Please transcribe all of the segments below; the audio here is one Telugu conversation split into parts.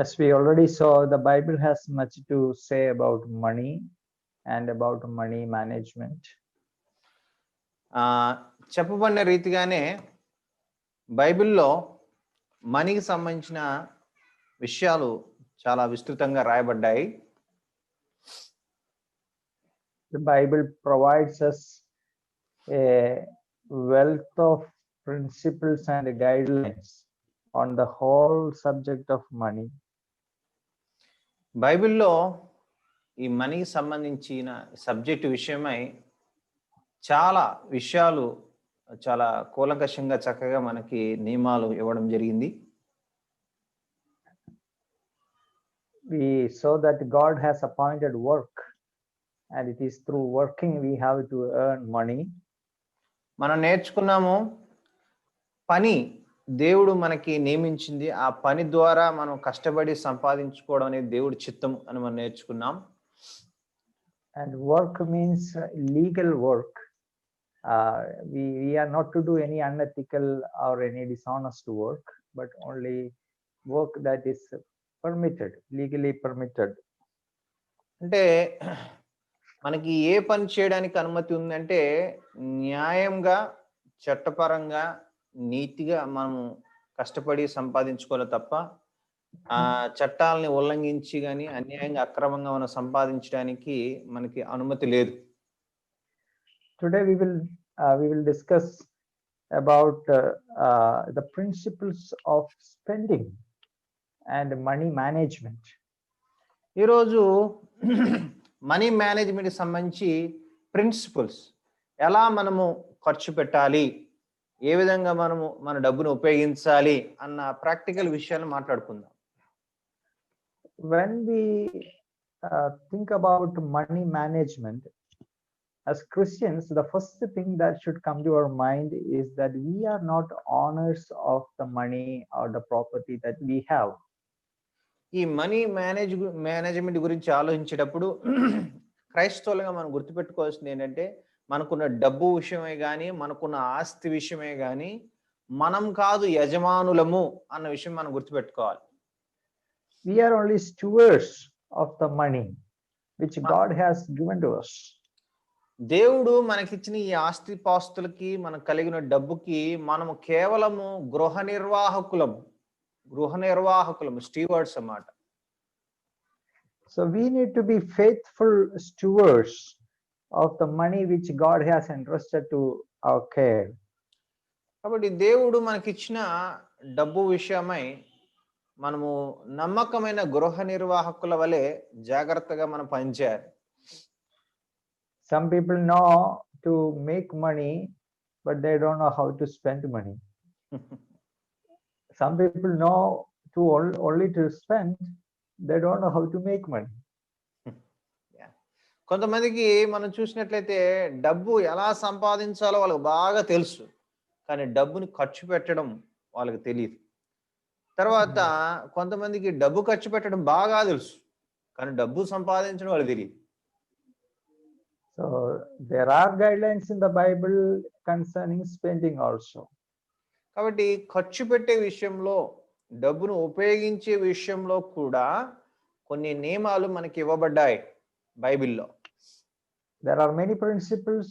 As we already saw, the Bible has much to say about money and about money management. చెప్పబడిన రీతిగానే బైబిల్లో మనీకి సంబంధించిన విషయాలు చాలా విస్తృతంగా రాయబడ్డాయి. The Bible provides us a wealth of principles and guidelines on the whole subject of money. బైబిల్లో ఈ మనీకి సంబంధించిన సబ్జెక్ట్ విషయమై చాలా విషయాలు చాలా కూలంకషంగా చక్కగా మనకి నియమాలు ఇవ్వడం జరిగింది. We saw that God has appointed work, and it is through working we have to earn money. మనం నేర్చుకున్నాము పని దేవుడు మనకి నియమించింది, ఆ పని ద్వారా మనం కష్టపడి సంపాదించుకోవడం అనేది దేవుడి చిత్తం అని మనం నేర్చుకున్నాం. And work means legal work. We are not to do any unethical or any dishonest work, but only work that is permitted, legally permitted. అంటే మనకి ఏ పని చేయడానికి అనుమతి ఉందంటే న్యాయంగా, చట్టపరంగా, నీతిగా మనం కష్టపడి సంపాదించుకోవాలి తప్ప చట్టాలని ఉల్లంఘించి కానీ అన్యాయంగా అక్రమంగా మనం సంపాదించడానికి మనకి అనుమతి లేదు. Today we will discuss about the principles of spending and money management. ఈరోజు మనీ మేనేజ్మెంట్కి సంబంధించి ప్రిన్సిపల్స్, ఎలా మనము ఖర్చు పెట్టాలి, ఏ విధంగా మనము మన డబ్బును ఉపయోగించాలి అన్న ప్రాక్టికల్ విషయాలు మాట్లాడుకుందాం. When we think about money management, as Christians, the first thing that should come to our mind is that we are not owners of the money or the property that we have. ఈ మనీ మేనేజ్మెంట్ గురించి ఆలోచించేటప్పుడు క్రైస్తవులుగా మనం గుర్తుపెట్టుకోవాల్సింది ఏంటంటే మనకున్న డబ్బు విషయమే కానీ, మనకున్న ఆస్తి విషయమే కానీ మనం కాదు యజమానులము అన్న విషయం మనం గుర్తుపెట్టుకోవాలి. We are only stewards of the money which God has given to us. దేవుడు మనకిచ్చిన ఈ ఆస్తి పాస్తులకి, మనకు కలిగిన డబ్బుకి మనము కేవలము గృహ నిర్వాహకులము, స్టీవర్డ్స్ అన్నమాట. So we need to be faithful stewards of the money which God has entrusted to our care. కాబట్టి దేవుడు మనకిచ్చిన డబ్బు విషయమై మనము నమ్మకమైన గృహ నిర్వాహకుల వలె జాగ్రత్తగా మనం పనిచేయాలి. Some people know to make money, but they don't know how to spend money. Some people know to only to spend, they don't know how to make money. కొంతమందికి మనం చూసినట్లయితే డబ్బు ఎలా సంపాదించాలో వాళ్ళకి బాగా తెలుసు, కానీ డబ్బుని ఖర్చు పెట్టడం వాళ్ళకి తెలియదు. తర్వాత కొంతమందికి డబ్బు ఖర్చు పెట్టడం బాగా తెలుసు, కానీ డబ్బు సంపాదించడం వాళ్ళకి తెలియదు. So there are guidelines in the Bible concerning spending also. కాబట్టి ఖర్చు పెట్టే విషయంలో, డబ్బును ఉపయోగించే విషయంలో కూడా కొన్ని నియమాలు మనకి ఇవ్వబడ్డాయి బైబిల్లో. There are many principles.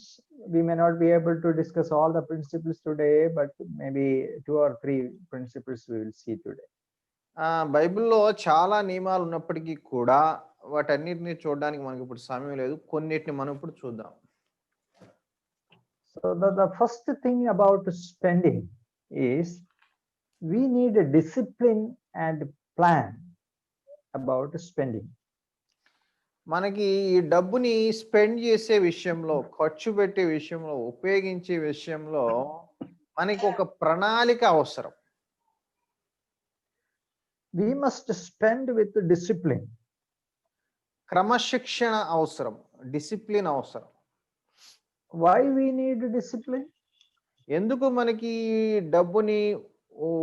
We may not be able to discuss all the principles today, but maybe 2 or 3 principles we will see today. బైబిల్లో చాలా నియమాలు ఉన్నప్పటికీ కూడా వాటన్నిటిని చూడడానికి మనకి ఇప్పుడు సమయం లేదు. కొన్నిటిని మనం ఇప్పుడు చూద్దాం. So the first thing about spending is we need a discipline and plan about spending. మనకి ఈ డబ్బుని స్పెండ్ చేసే విషయంలో, ఖర్చు పెట్టే విషయంలో, ఉపయోగించే విషయంలో మనకి ఒక ప్రణాళిక అవసరం. We must spend with discipline. క్రమశిక్షణ అవసరం, డిసిప్లిన్ అవసరం. Why we need discipline? ఎందుకు మనకి డబ్బుని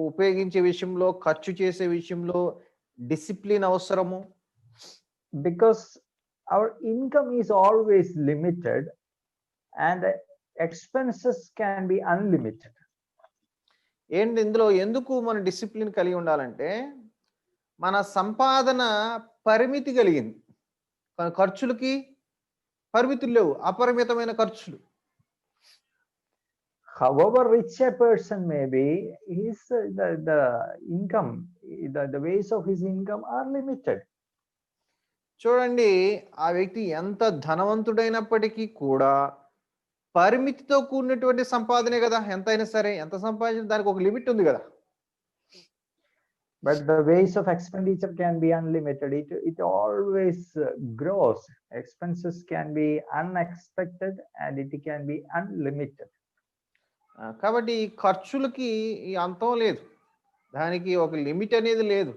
ఉపయోగించే విషయంలో, ఖర్చు చేసే విషయంలో డిసిప్లిన్ అవసరము? Because our income is always limited and expenses can be unlimited. ఏంటి ఇందులో ఎందుకు మన డిసిప్లిన్ కలిగి ఉండాలంటే మన సంపాదన పరిమితి కలిగింది. కానీ ఖర్చులకి పరిమితులు లేవు. అపరిమితమైన ఖర్చులు. However rich a person may be, his the income, the ways of his income are limited. చూడండి, ఆ వ్యక్తి ఎంత ధనవంతుడైనప్పటికీ కూడా పరిమితితో కూడినటువంటి సంపాదనే కదా! ఎంతైనా సరే. ఎంత సంపాదించినా దానికి ఒక లిమిట్ ఉంది కదా! But the ways of expenditure can be unlimited. It always grows. Expenses can be unexpected and it can be unlimited. కాబట్టి ఈ ఖర్చులకి ఈ అంతం లేదు. దానికి ఒక లిమిట్ అనేది లేదు.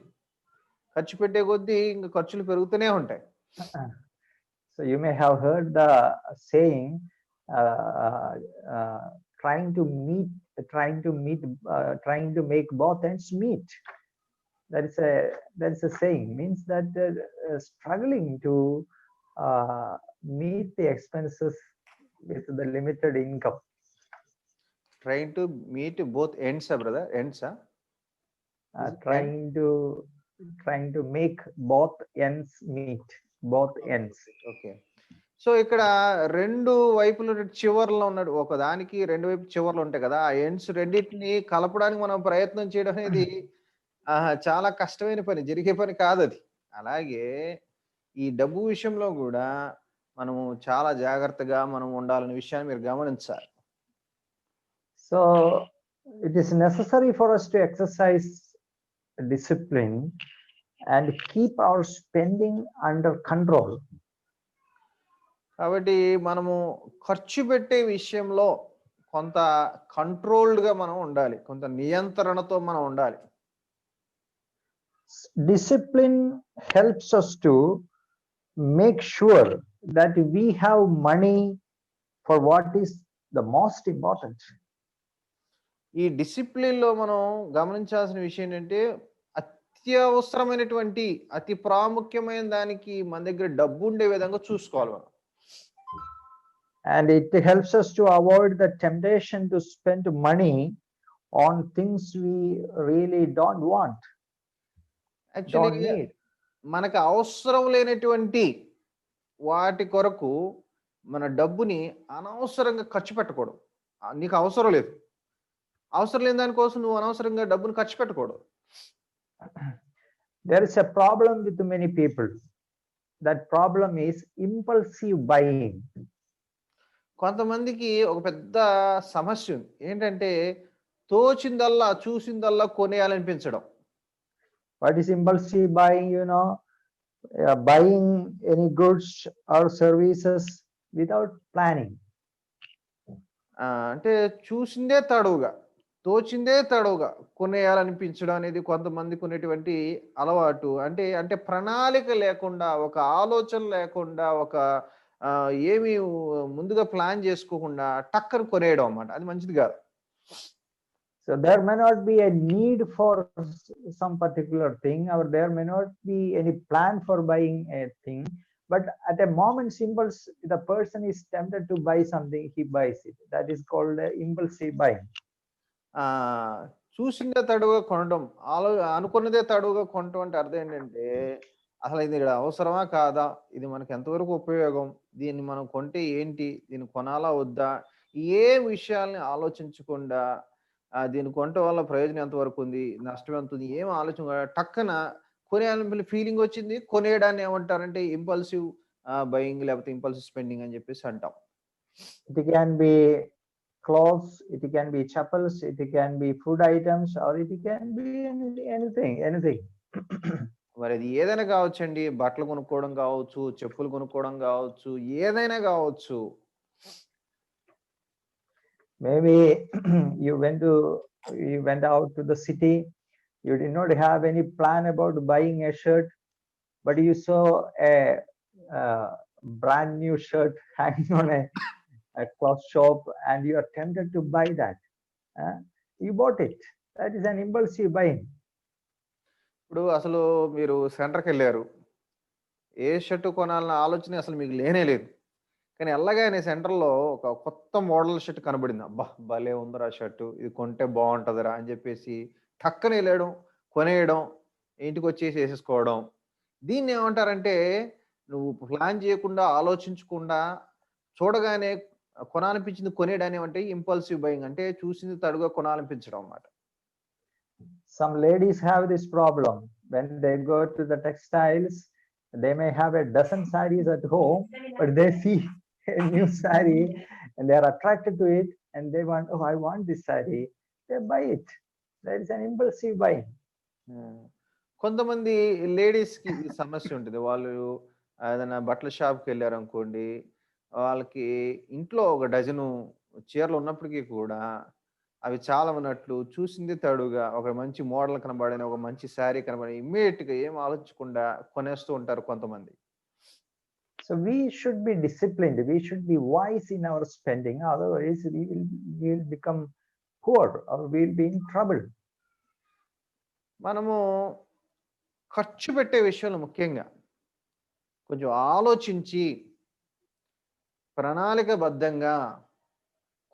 ఖర్చు పెట్టే కొద్దీ ఇంక ఖర్చులు పెరుగుతూనే ఉంటాయి. So you may have heard the saying, trying to make both ends meet. That is a saying, means that struggling to meet the expenses with the limited income. Trying to meet both ends, brother? Ends, trying to make both ends meet. Both ends. Okay. So ఇక్కడ రెండు వైపులు చివర్లో ఉన్నాడు. ఒకదానికి రెండు వైపు చివర్లు ఉంటాయి కదా! ఆ ఎండ్స్ రెండిటిని కలపడానికి మనం ప్రయత్నం చేయడం అనేది చాలా కష్టమైన పని. జరిగే పని కాదది. అలాగే ఈ డబ్బు విషయంలో గూడా మనము చాలా జాగ్రత్తగా మనం ఉండాలనే విషయాన్ని మీరు గమనించాలి. So it is necessary for us to exercise discipline and keep our spending under control. కాబట్టి మనము ఖర్చు పెట్టే విషయంలో కొంత కంట్రోల్డ్‌గా మనం ఉండాలి. కొంత నియంత్రణతో మనం ఉండాలి. Discipline helps us to make sure that we have money for what is the most important. ఈ డిసిప్లిన్‌లో మనం గమనించాల్సిన విషయం ఏంటంటే అత్యవసరమైనటువంటి అతి ప్రాముఖ్యమైన దానికి మన దగ్గర డబ్బు ఉండే విధంగా చూసుకోవాలి మనం. And it helps us to avoid the temptation to spend money on things we really don't want. Actually మనకు అవసరం లేనటువంటి వాటి కొరకు మన డబ్బుని అనవసరంగా ఖర్చు పెట్టకూడదు. నీకు అవసరం లేదు. అవసరం లేని దానికోసం నువ్వు అనవసరంగా డబ్బును ఖర్చు పెట్టకూడదు. There is a problem with many people. That problem is impulsive buying. కొంతమందికి ఒక పెద్ద సమస్య ఉంది. ఏంటంటే తోచిందల్లా చూసిందల్లా కొనేయాలనిపించడం. What is impulsive buying? Buying any goods or services without planning. అంటే చూసిందే తడవుగా, తోచిందే తడవుగా కొనేయాలనిపించడం అనేది కొంతమందికి ఉన్నటువంటి అలవాటు. అంటే ప్రణాళిక లేకుండా, ఒక ఆలోచన లేకుండా, ఒక ఏమి ముందుగా ప్లాన్ చేసుకోకుండా టక్కన కొనేయడం అన్నమాట. అది మంచిది కాదు. So there may not be a need for some particular thing, or there may not be any plan for buying a thing, but at a moment's impulse, the person is tempted to buy something, he buys it. That is called impulsive buying. చూసిందే తడువుగా కొనడం, అనుకున్నదే తడువుగా కొనడం అంటే అర్థం ఏంటంటే అసలు ఇది అవసరమా కాదా, ఇది మనకు ఎంతవరకు ఉపయోగం, దీన్ని మనం కొంటే ఏంటి, దీన్ని కొనాలా వద్దా, ఏ విషయాల్ని ఆలోచించకుండా దీన్ని కొనటం వల్ల ప్రయోజనం ఎంతవరకు ఉంది, నష్టం ఎంత ఉంది, ఏం ఆలోచన టక్కన కొనేయాలని ఫీలింగ్ వచ్చింది, కొనేయడాన్ని ఏమంటారంటే ఇంపల్సివ్ బయింగ్ లేకపోతే ఇంపల్సివ్ స్పెండింగ్ అని చెప్పేసి అంటాం. It can be clothes, it can be chappals, it can be food items, or it can be anything. మరి అది ఏదైనా కావచ్చండి. బట్టలు కొనుక్కోవడం కావచ్చు, చెప్పులు కొనుక్కోవడం కావచ్చు, ఏదైనా కావచ్చు. Maybe you went out to the city, you did not have any plan about buying a shirt, but you saw a brand new shirt hanging on a cloth shop and you are tempted to buy that. You bought it. That is an impulsive buying. ఇప్పుడు అసలు మీరు సెంటర్కి వెళ్ళారు, ఏ షర్టు కొనాలన్న ఆలోచన అసలు మీకు లేనే లేదు. కానీ ఎల్లగానే సెంటర్లో ఒక కొత్త మోడల్ షర్ట్ కనబడింది. అబ్బా భలే ఉందిరా షర్టు, ఇది కొంటే బాగుంటుందిరా అని చెప్పేసి టక్కన వెళ్ళడం, కొనేయడం, ఇంటికి వచ్చేసి వేసేసుకోవడం. దీన్ని ఏమంటారంటే నువ్వు ప్లాన్ చేయకుండా, ఆలోచించకుండా చూడగానే కొనాలనిపించింది కొనేయడాన్ని అంటే ఇంపల్సివ్ బయింగ్, అంటే చూసింది తడుగా కొనాలనిపించడం అన్నమాట. Some ladies have this problem. When they go to the textiles, they may have a dozen sarees at home, but they see a new saree and they are attracted to it and they want, oh, I want this saree. They buy it. There is an impulsive buying. కొంతమంది లేడీస్‌కి ఈ సమస్య ఉంటది. వాళ్ళు ఏదైనా బట్టల షాప్‌కెళ్లారనుకోండి, వాళ్ళకి ఇంట్లో ఒక డజను చీరలు ఉన్నప్పటికీ కూడా, అవి చాలవనట్లు చూసిందే తడుగా ఒక మంచి మోడల్ కనబడిన, ఒక మంచి శారీ కనబడి ఇమ్మీడియేట్‌గా ఏం ఆలోచించకుండా కొనేస్తూ ఉంటారు కొంతమంది. So we should be disciplined. We should be wise in our spending. Otherwise, we will become poor or we will be in trouble. మనము ఖర్చు పెట్టే విషయంలో ముఖ్యంగా కొంచెం ఆలోచించి ప్రణాళికబద్ధంగా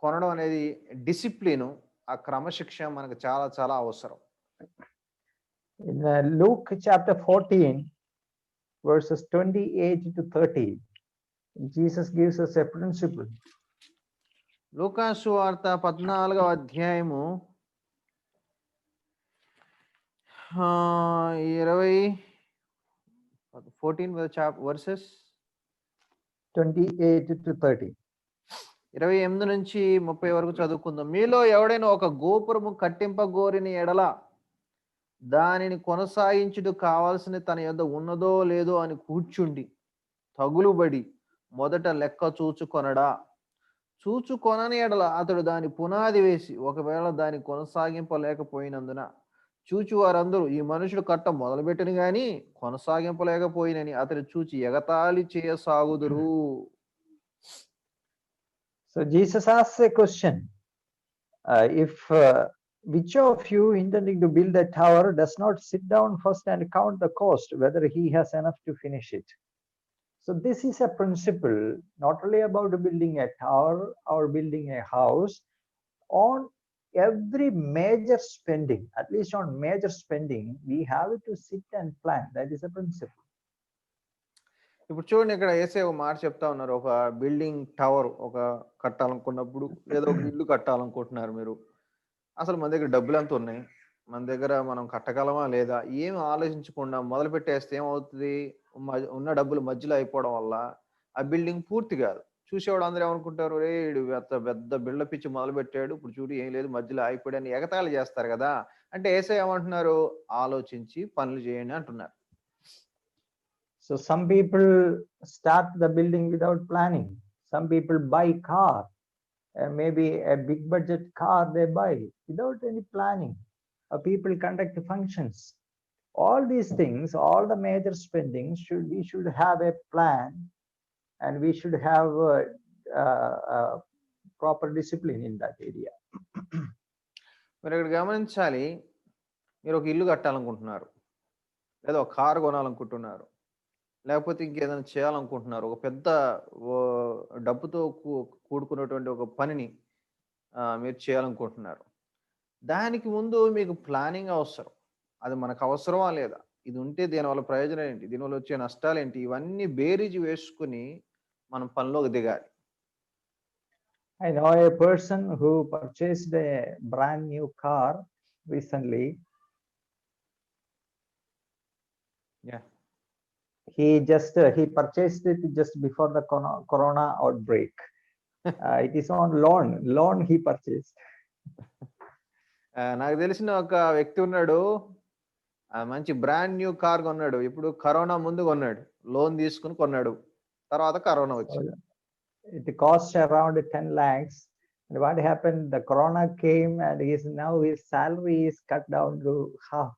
కొనడం అనేది డిసిప్లిన్, ఆ క్రమశిక్షణ మనకు చాలా చాలా అవసరం. In Luke chapter 14, verses 28 to 30, Jesus gives us a principle. లూకాసు సువార్త 14వ అధ్యాయము 14 verses 28 to 30. 28 నుంచి 30 వరకు చదువుకుందాం. మీలో ఎవడైనా ఒక గోపురము కట్టింపగోరిన ఎడల దానిని కొనసాగించుట కావాల్సిన తన యొద్ద ఉన్నదో లేదో అని కూర్చుండి తగులుబడి మొదట లెక్క చూచుకొనడా. చూచుకొనని ఎడల అతడు దాని పునాది వేసి ఒకవేళ దాని కొనసాగింపలేకపోయినందున చూచి వారందరూ ఈ మనుషుడు కట్ట మొదలుపెట్టిన గాని కొనసాగింపలేకపోయినని అతడు చూచి ఎగతాళి చేయసాగుదురు. So Jesus asks a question. If which of you intending to build a tower does not sit down first and count the cost, whether he has enough to finish it? So this is a principle not only about building a tower or building a house. On every major spending, at least on major spending, we have to sit and plan. That is a principle. ఇప్పుడు చూడండి, ఇక్కడ యేసయ్య ఒక మాట చెప్తా ఉన్నారు. ఒక బిల్డింగ్ టవర్ ఒక కట్టాలనుకున్నప్పుడు, లేదా ఒక ఇల్లు కట్టాలనుకుంటున్నారు మీరు. అసలు మన దగ్గర డబ్బులు ఎంత ఉన్నాయి, మన దగ్గర మనం కట్టగలమా లేదా, ఏమి ఆలోచించకుండా మొదలు పెట్టేస్తే ఏమవుతుంది, ఉన్న డబ్బులు మధ్యలో అయిపోవడం వల్ల ఆ బిల్డింగ్ పూర్తి కాదు. చూసేవాడు అందరూ ఏమనుకుంటారు, రే పెద్ద బిల్డప్ ఇచ్చి మొదలు పెట్టాడు, ఇప్పుడు చూడు ఏం లేదు మధ్యలో ఆగిపోయాడు అని ఎగతాళి చేస్తారు కదా. అంటే యేసయ్య ఏమంటున్నారు, ఆలోచించి పనులు చేయండి అంటున్నారు. So some people start the building without planning. Some people buy car, maybe a big budget car they buy without any planning. People conduct functions. All these things, all the major spendings, we should have a plan, and we should have proper discipline in that area. మీరు ఇక్కడ గమనించాలి, మీరు ఒక ఇల్లు కట్టాలనుకుంటున్నారు, లేదా ఒక కారు కొనాలనుకుంటున్నారు, లేకపోతే ఇంకేదైనా చేయాలనుకుంటున్నారు, ఒక పెద్ద డబ్బుతో కూడుకున్నటువంటి ఒక పనిని మీరు చేయాలనుకుంటున్నారు. దానికి ముందు మీకు ప్లానింగ్ అవసరం. అది మనకు అవసరమా లేదా, ఇది ఉంటే దీనివల్ల ప్రయోజనం ఏంటి, దీనివల్ల వచ్చే నష్టాలు ఏంటి, ఇవన్నీ బేరీజు వేసుకుని మనం పనిలోకి దిగాలి. I know a person who purchased a brand new car recently. Yeah. He purchased it just before the corona outbreak. It is on loan he purchased. నాకు తెలిసిన ఒక వ్యక్తి ఉన్నాడు, మంచి బ్రాండ్ న్యూ కార్ కొన్నాడు. ఇప్పుడు కరోనా ముందు కొన్నాడు, లోన్ తీసుకుని కొన్నాడు, తర్వాత కరోనా వచ్చింది. It cost around 10 lakhs. And what happened, the corona came and now his salary is cut down to half.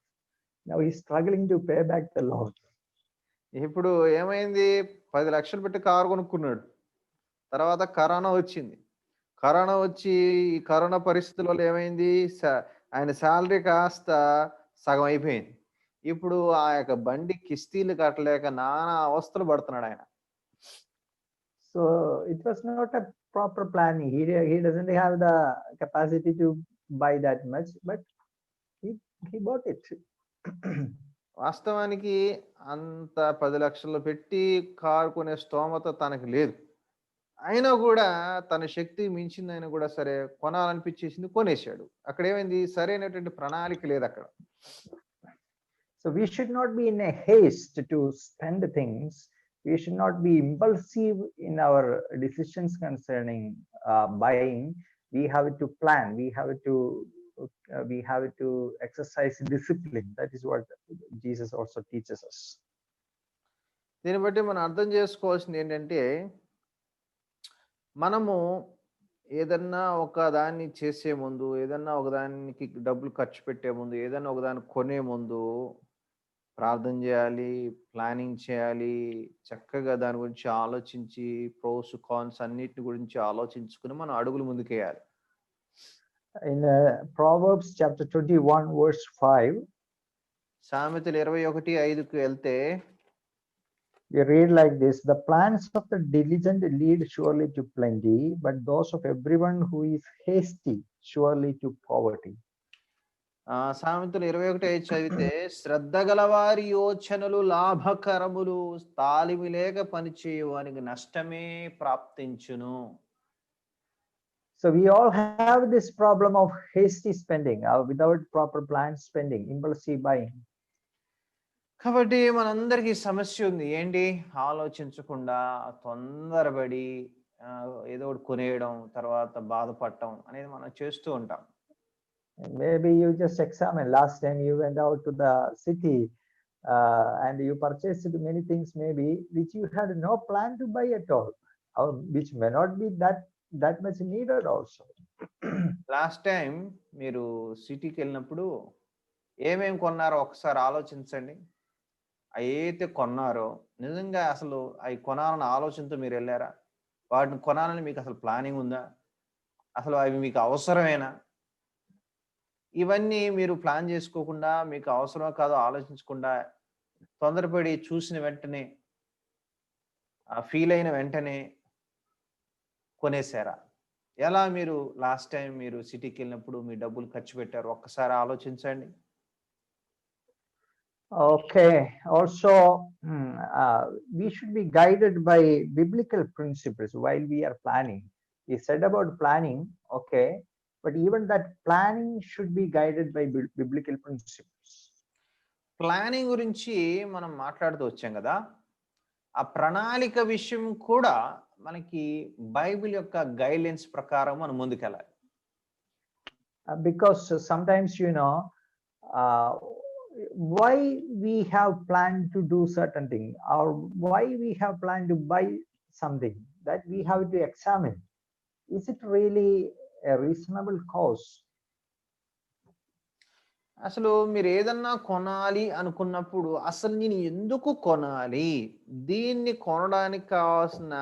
Now he's struggling to pay back the loan. ఇప్పుడు ఏమైంది, 10 లక్షలు పెట్టి కారు కొనుక్కున్నాడు, తర్వాత కరోనా వచ్చింది. కరోనా వచ్చి ఈ కరోనా పరిస్థితుల వల్ల ఏమైంది, ఆయన శాలరీ కాస్త సగం అయిపోయింది. ఇప్పుడు ఆ యొక్క బండి కిస్తీలు కట్టలేక నానా అవస్థలు పడుతున్నాడు ఆయన. So it was not a proper planning. He doesn't have the capacity to buy that much, but he bought it. వాస్తవానికి అంత 10 లక్షలు పెట్టి కారు కొనే స్తోమత తనకి లేదు. అయినా గూడా తన శక్తి మించిందైనా గూడా సరే కొనాలనిపించేసింది కొనేసాడు. అక్కడేమైంది సరైనటువంటి ప్రణాళిక లేదక్కడ. So we should not be in a haste to spend things. We should not be impulsive in our decisions concerning buying. We have to plan. We have to exercise discipline. That is what Jesus also teaches us. దీన్ని బట్టి మనం అర్థం చేసుకోవాల్సింది ఏంటంటే, మనము ఏదన్నా ఒక దాన్ని చేసే ముందు, ఏదన్నా ఒక దానికి డబ్బులు ఖర్చు పెట్టే ముందు, ఏదన్నా ఒక దాన్ని కొనే ముందు ప్రార్థన చేయాలి, ప్లానింగ్ చేయాలి. చక్కగా దాని గురించి ఆలోచించి ప్రోస్, కాన్స్ అన్నిటి గురించి ఆలోచించుకొని మనం అడుగులు ముందుకేయాలి. In Proverbs chapter 21 verse 5, సామెతలు 21:5కి వెళ్తే we read like this: the plans of the diligent lead surely to plenty, but those of everyone who is hasty surely to poverty. సామెతలు 21:5 చదివితే, శ్రద్ధ గలవారి యోచనలు లాభకరములు, తాలిమి లేక పనిచేయు వానికి నష్టమే ప్రాప్తించును. So we all have this problem of hasty spending, without proper planned spending, impulsive buying. కాబట్టి మనందరికీ సమస్య ఉంది. ఏంటి? ఆలోచించకుండా తొందరపడి ఏదో ఒకటి కొనేయడం, తర్వాత బాధపడటం అనేది మనం చేస్తూ ఉంటాం. Maybe you just examine. Last time you went out to the city and you purchased many things, maybe which you had no plan to buy at all, or which may not be that much needed also. Last time మీరు సిటీకి వెళ్ళినప్పుడు ఏమేమి కొన్నారో ఒకసారి ఆలోచించండి. అయితే కొన్నారో నిజంగా అసలు అవి కొనాలన్న ఆలోచనతో మీరు వెళ్ళారా? వాటిని కొనాలని మీకు అసలు ప్లానింగ్ ఉందా? అసలు అవి మీకు అవసరమేనా? ఇవన్నీ మీరు ప్లాన్ చేసుకోకుండా, మీకు అవసరమో కాదో ఆలోచించకుండా, తొందరపడి చూసిన వెంటనే, ఫీల్ అయిన వెంటనే కొనేసారా? ఎలా మీరు లాస్ట్ టైం మీరు సిటీకి వెళ్ళినప్పుడు మీ డబ్బులు ఖర్చు పెట్టారు? ఒక్కసారి ఆలోచించండి. Okay. Also, we should be guided by biblical principles while we are planning. We said about planning, okay, but even that planning should be guided by biblical principles. Planning గురించి మనం మాట్లాడుతూ వచ్చాం కదా. ఆ ప్రణాళిక విషయం కూడా మనకి బైబిల్ యొక్క గైడ్లైన్స్ ప్రకారం మనం ముందుకెళ్ళాలి. Because sometimes, why we have planned to do certain thing, or why we have planned to buy something, that we have to examine. Is it really a reasonable cause? అసలు మీరు ఏదన్నా కొనాలి అనుకున్నప్పుడు అసలు నేను ఎందుకు కొనాలి, దీన్ని కొనడానికి కావాల్సిన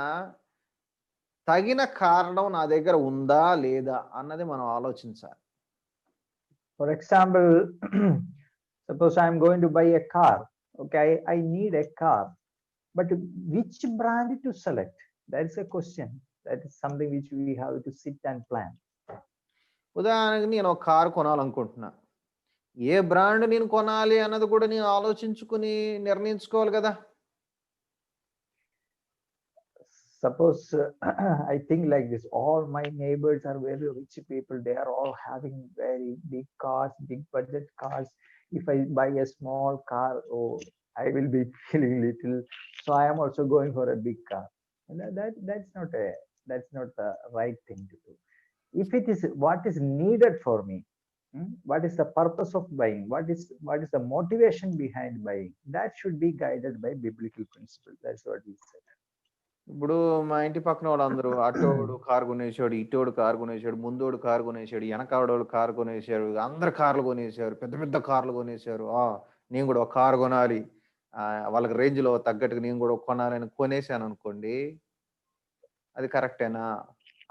తగిన కారణం నా దగ్గర ఉందా లేదా అన్నది మనం ఆలోచించాలి. For example, suppose I am going to buy a car. Okay, I need a car, but which brand to select? That's a question. That is something which we have to sit and plan. ఉదాహరణకి నేను ఒక కారు కొనాలనుకుంటున్నా. ఏ బ్రాండ్ నేను కొనాలి అన్నది కూడా నేను ఆలోచించుకుని నిర్ణయించుకోవాలి కదా. Suppose I think like this: all my neighbors are very rich people. They are all having very big cars, big budget cars. If I buy a small car, oh, I will be feeling little. So I am also going for a big car. And that's not the right thing to do. If it is what is needed for me, what is the purpose of buying? What is the motivation behind buying? That should be guided by biblical principles. That's what we said. ఇప్పుడు మా ఇంటి పక్కన వాళ్ళందరూ అటోడు కారు కొనేసాడు, ఇటోడు కారు కొనేసాడు, ముందోడు కారు కొనేసాడు, వెనకాడోడు కారు కొనేసాడు, అందరు కార్లు కొనేసారు, పెద్ద పెద్ద కార్లు కొనేసారు. నేను కూడా ఒక కారు కొనాలి, వాళ్ళకి రేంజ్లో తగ్గట్టుగా నేను కూడా కొనాలని కొనేసాను అనుకోండి, అది కరెక్టేనా?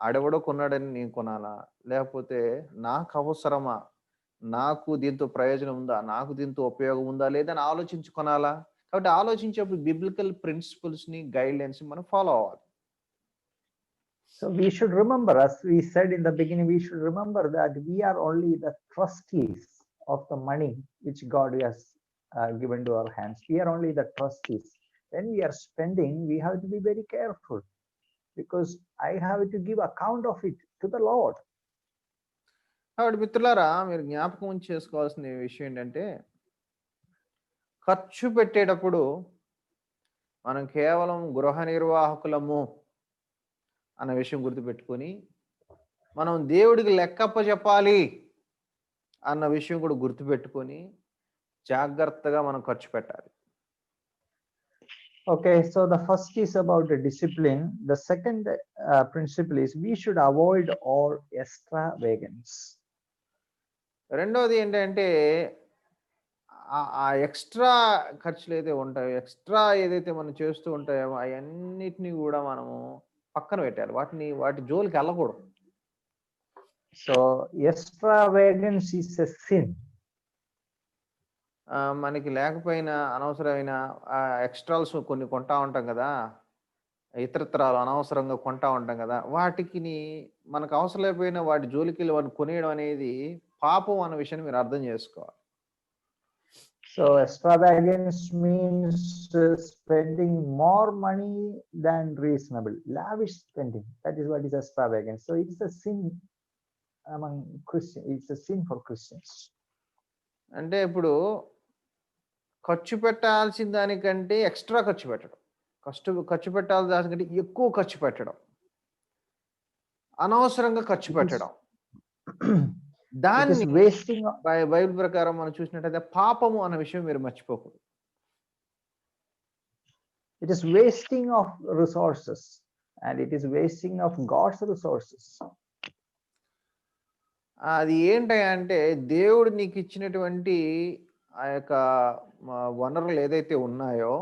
ఆడెవడో కొన్నాడని నేను కొనాలా? లేకపోతే నాకు అవసరమా, నాకు దీంతో ప్రయోజనం ఉందా, నాకు దీంతో ఉపయోగం ఉందా లేదని ఆలోచించి కొనాలా? కాబట్టి ఆలోచించేప్పుడు బిబ్లికల్ ప్రిన్సిపల్స్ ని గైడ్లైన్స్ మనం ఫాలో అవ్వాలి. So we should remember, as we said in the beginning, we should remember that we are only the trustees of the money which God has given to our hands. We are only the trustees. When we are spending, we have to be very careful, because I have to give account of it to the Lord. కాబట్టి మిత్రులారా, మీరు జ్ఞాపకం చేసుకోవాల్సిన విషయం ఏంటంటే, ఖర్చు పెట్టేటప్పుడు మనం కేవలం గృహ నిర్వాహకులము అన్న విషయం గుర్తుపెట్టుకొని, మనం దేవుడికి లెక్కప్ప చెప్పాలి అన్న విషయం కూడా గుర్తుపెట్టుకొని జాగ్రత్తగా మనం ఖర్చు పెట్టాలి. Okay, so the first is about the discipline. The second principle is we should avoid all extravagance. రెండోది ఏంటంటే, ఆ ఎక్స్ట్రా ఖర్చులు ఏదైతే ఉంటాయో, ఎక్స్ట్రా ఏదైతే మనం చేస్తూ ఉంటాయో అవన్నిటిని కూడా మనము పక్కన పెట్టాలి. వాటి జోలికి వెళ్ళకూడదు. So extravagance is a sin. మనకి లేకపోయినా అనవసరమైన ఎక్స్ట్రాల్స్ కొన్ని కొంటా ఉంటాం కదా, ఇతరత్రాలు అనవసరంగా కొంటా ఉంటాం కదా, వాటికి మనకు అవసరం లేకపోయినా వాటి జోలికి వెళ్ళి వాటిని కొనేయడం అనేది పాపం అన్న విషయాన్ని మీరు అర్థం చేసుకోవాలి. So extravagance means spending more money than reasonable, lavish spending. That is what is extravagance. So it's a sin among Christians. It's a sin for Christians. అంటే ఇప్పుడు ఖర్చు పెట్టాల్సిన దానికంటే ఎక్స్ట్రా ఖర్చు పెట్టడం, ఖర్చు పెట్టాల్సిన దానికంటే ఎక్కువ ఖర్చు పెట్టడం, అనవసరంగా ఖర్చు పెట్టడం, దాన్ని వేస్టింగ్. బైబిల్ ప్రకారం మనం చూసినట్టయితే పాపము అన్న విషయం మీరు మర్చిపోకూడదు. It is wasting of resources, and it is wasting of God's resources. అది ఏంటంటే, దేవుడు నీకు ఇచ్చినటువంటి ఆ యొక్క వనరులు ఏదైతే ఉన్నాయో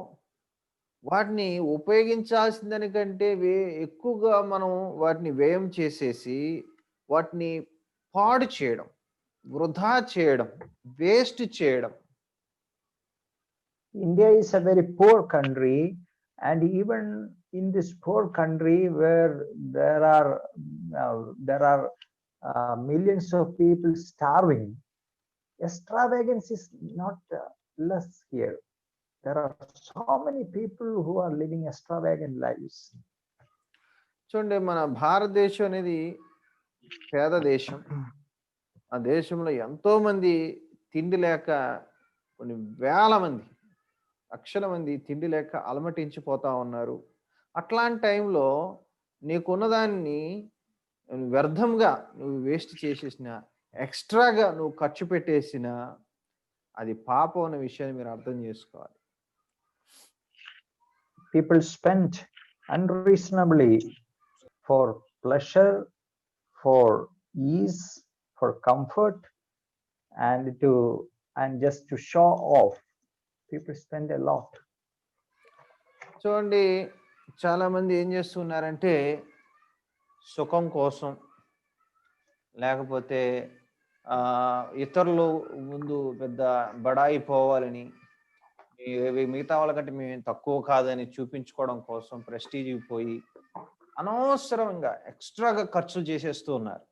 వాటిని ఉపయోగించాల్సిన దానికంటే ఎక్కువగా మనం వాటిని వ్యయం చేసేసి వాటిని పాడు చేయడం, వృధా చేయడం, వేస్ట్ చేయడం. India is a very poor country, and even in this poor country where there are millions of people starving, extravagance is not less here. There are so many people who are living extravagant lives. చూడండి, మన భారతదేశం అనేది పేద దేశం. ఆ దేశంలో ఎంతో మంది తిండి లేక, కొన్ని వేల మంది, లక్షల మంది తిండి లేక అలమటించిపోతా ఉన్నారు. అట్లాంటి టైంలో నీకున్నదాన్ని వ్యర్థంగా నువ్వు వేస్ట్ చేసేసిన, ఎక్స్ట్రాగా నువ్వు ఖర్చు పెట్టేసిన, అది పాపం అనే విషయాన్ని మీరు అర్థం చేసుకోవాలి. People spend unreasonably for pleasure, for ease, for comfort, and just to show off. People spend a lot. చూడండి, చాలా మంది ఏం చేస్తున్నారంటే సుఖం కోసం, లేకపోతే ఇతరులు ముందు పెద్ద బడాయిపోవాలని, మిగతా వాళ్ళకంటే మేము తక్కువ కాదని చూపించుకోవడం కోసం ప్రెస్టీజ్ పోయి అనవసరంగా ఎక్స్ట్రాగా ఖర్చు చేసేస్తూ ఉన్నారు.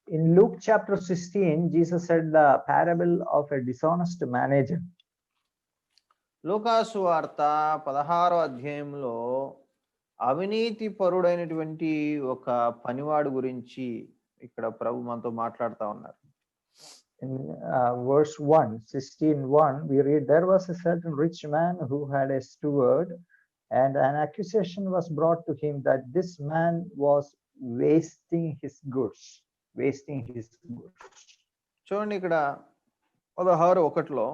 In Luke chapter 16, Jesus said the parable of a dishonest manager. లూకాసు వార్త 16వ అధ్యాయంలో అవినీతి పరుడైనటువంటి ఒక పనివాడు గురించి ఇక్కడ ప్రభు మనతో మాట్లాడుతూ ఉన్నారు. In verse 1, 16:1, we read, there was a certain rich man who had a steward, and an accusation was brought to him that this man was wasting his goods. చూడండి, ఇక్కడ 16:1లో,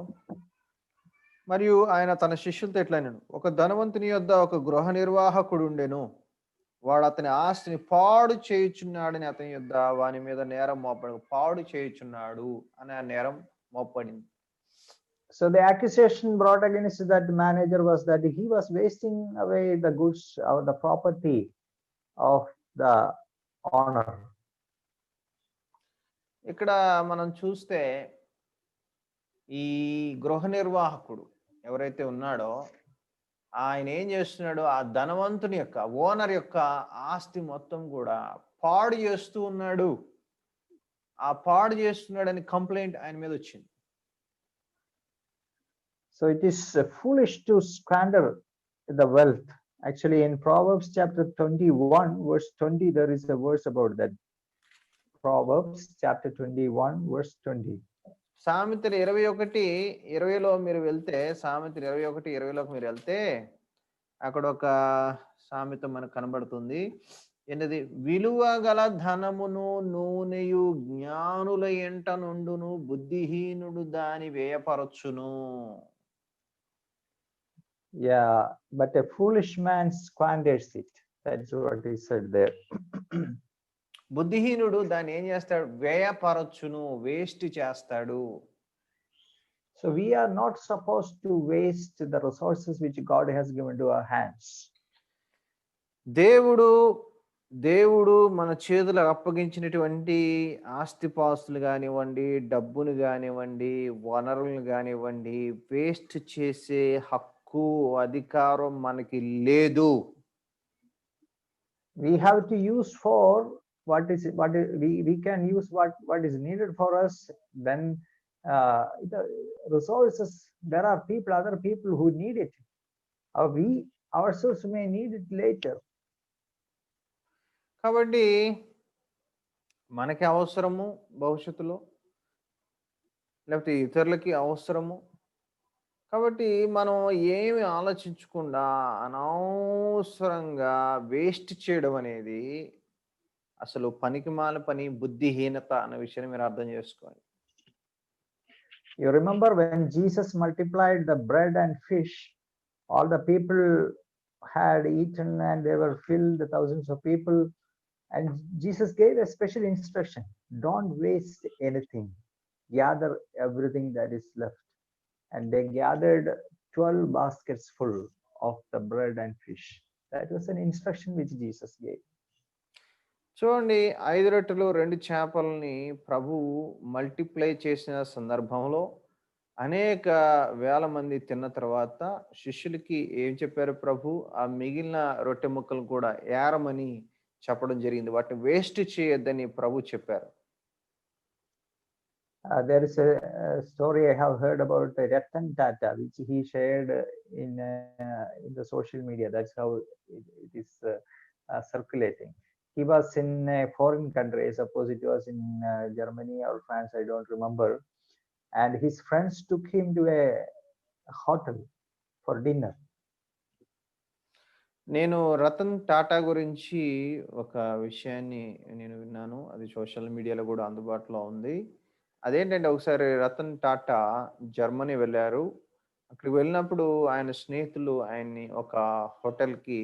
మరియు ఆయన తన శిష్యులతో ఎట్లయినను, ఒక ధనవంతుని యొద్ద ఒక గృహ నిర్వాహకుడు ఉండెను, వాడు అతని ఆస్తిని పాడు చేయుచున్నాడని అతని యొద్ద వాని మీద నేరం మోపడు. పాడు చేయుచున్నాడు అనే నేరం మోపడింది. So the accusation brought against that manager was that he was wasting away the goods or the property of the owner. ఇక్కడ మనం చూస్తే ఈ గృహ నిర్వాహకుడు ఎవరైతే ఉన్నాడో ఆయన ఏం చేస్తున్నాడు, ఆ ధనవంతుని యొక్క, ఓనర్ యొక్క ఆస్తి మొత్తం కూడా పాడు చేస్తూ ఉన్నాడు. ఆ పాడు చేస్తున్నాడని కంప్లైంట్ ఆయన మీద వచ్చింది. So it is foolish to squander the wealth. Actually, in Proverbs chapter 21, verse 20, there is a verse about that. Proverbs chapter 21, verse 20. సామెతలు 21:20లో మీరు వెళ్తే, సామెతలు 21:20లోకి మీరు వెళ్తే అక్కడ ఒక సామెత మనకు కనబడుతుంది. ఏంటది? విలువ గల ధనమును నూనెయు జ్ఞానుల ఎంట నుండును, బుద్ధిహీనుడు దాని వ్యయపరచును. Yeah, but a foolish man squanders it. That's what he said there. బుద్ధిహీనుడు దాన్ని ఏం చేస్తాడు? వ్యయపరచును, వేస్ట్ చేస్తాడు. So we are not supposed to waste the resources which God has given to our hands. దేవుడు మన చేతులకు అప్పగించినటువంటి ఆస్తిపాస్తులు కానివ్వండి, డబ్బును కానివ్వండి, వనరులను కానివ్వండి, వేస్ట్ చేసే హక్కు, అధికారం మనకి లేదు. We have to use for we can use what is needed for us. Then the resources, there are other people who need it. We ourselves may need it later. కాబట్టి మనకి అవసరము భవిష్యత్తులో, లేకపోతే ఇతరులకి అవసరము. కాబట్టి మనం ఏమి ఆలోచించకుండా అనవసరంగా వేస్ట్ చేయడం అనేది అసలు పనికిమాల పని, బుద్ధిహీనత అనే విషయాన్ని మీరు అర్థం చేసుకోవాలి. You remember when Jesus multiplied the bread and fish, all the people had eaten and they were filled, the thousands of people, and Jesus gave a special instruction: don't waste anything, gather everything that is left. And they gathered 12 baskets full of the bread and fish. That was an instruction which Jesus gave. చూడండి, 5 రొట్టెలు 2 చేపలని ప్రభువు మల్టిప్లై చేసిన సందర్భంలో అనేక వేల మంది తిన్న తర్వాత శిష్యులకి ఏం చెప్పారు ప్రభు? ఆ మిగిలిన రొట్టె ముక్కలు కూడా ఏరమని చెప్పడం జరిగింది. వాటిని వేస్ట్ చేయొద్దని ప్రభు చెప్పారు. There is a story I have heard about Ratan Tata, which he shared in the social media. That's how it is circulating. He was in a foreign country. I suppose it was in Germany or France, I don't remember. And his friends took him to a hotel for dinner. నేను రతన్ టాటా గురించి ఒక విషయాన్ని నేను విన్నాను. అది సోషల్ మీడియాలో కూడా అందుబాటులో ఉంది. అదేంటంటే, ఒకసారి రతన్ టాటా జర్మనీ వెళ్ళారు. అక్కడికి వెళ్ళినప్పుడు ఆయన స్నేహితులు ఆయన్ని ఒక హోటల్కి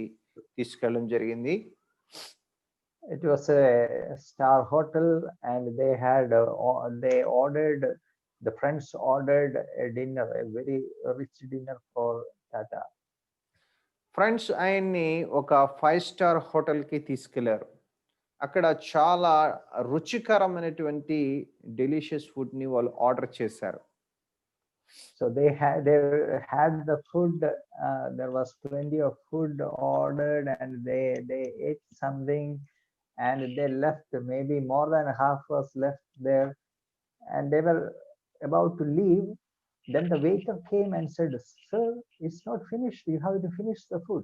తీసుకెళ్ళడం జరిగింది. It was a star hotel, and they ordered, the friends ordered a dinner, a very rich dinner for Tata. Friends ఆయన్ని ఒక 5 స్టార్ హోటల్కి తీసుకెళ్లారు. అక్కడ చాలా రుచికరమైనటువంటి డెలిషియస్ ఫుడ్ని వాళ్ళు ఆర్డర్ చేశారు. So they had the food. There was plenty of food ordered, and they ate something, and they left. Maybe more than half was left there, and they were about to leave. Then the waiter came and said, "Sir, it's not finished. You have to finish the food."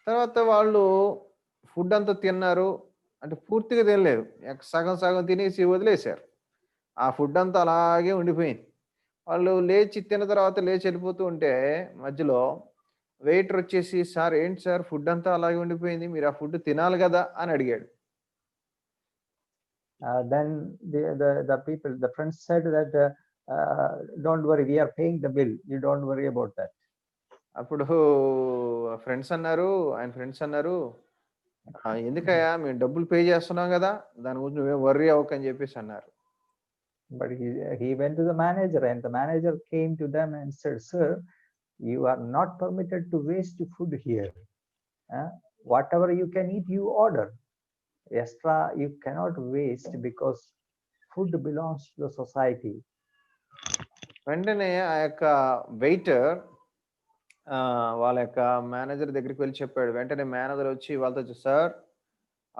తర్వాత వాళ్ళు ఫుడ్ అంతా తిన్నారు. అంటే పూర్తిగా తినలేదు, సగం సగం తినేసి వదిలేశారు. ఆ ఫుడ్ అంతా అలాగే ఉండిపోయింది. వాళ్ళు లేచి తిన్న తర్వాత లేచి వెళ్ళిపోతూ ఉంటే మధ్యలో వెయిటర్ వచ్చేసి, సార్ ఏంటి సార్ ఫుడ్ అంతా అలాగే ఉండిపోయింది, మీరు ఆ ఫుడ్ తినాలి కదా అని అడిగాడు. Then the friends said that don't worry, we are paying the bill, you don't worry about that. అప్పుడు ఆయన ఫ్రెండ్స్ అన్నారు, ఎందుకయ్యా మేము డబ్బులు పే చేస్తున్నాం కదా, దాని గురించి నువ్వేం వర్రీ అవ్వకని చెప్పేసి అన్నారు. But he went to the manager, and the manager came to them and said, "Sir, you are not permitted to waste food here. Whatever you can eat, you order. Extra you cannot waste, because food belongs to the society." వెంటనే ఆ యొక్క వెయిటర్ వాళ్ళ యొక్క మేనేజర్ దగ్గరికి వెళ్ళి చెప్పాడు. వెంటనే మేనేజర్ వచ్చి వాళ్ళతో, సార్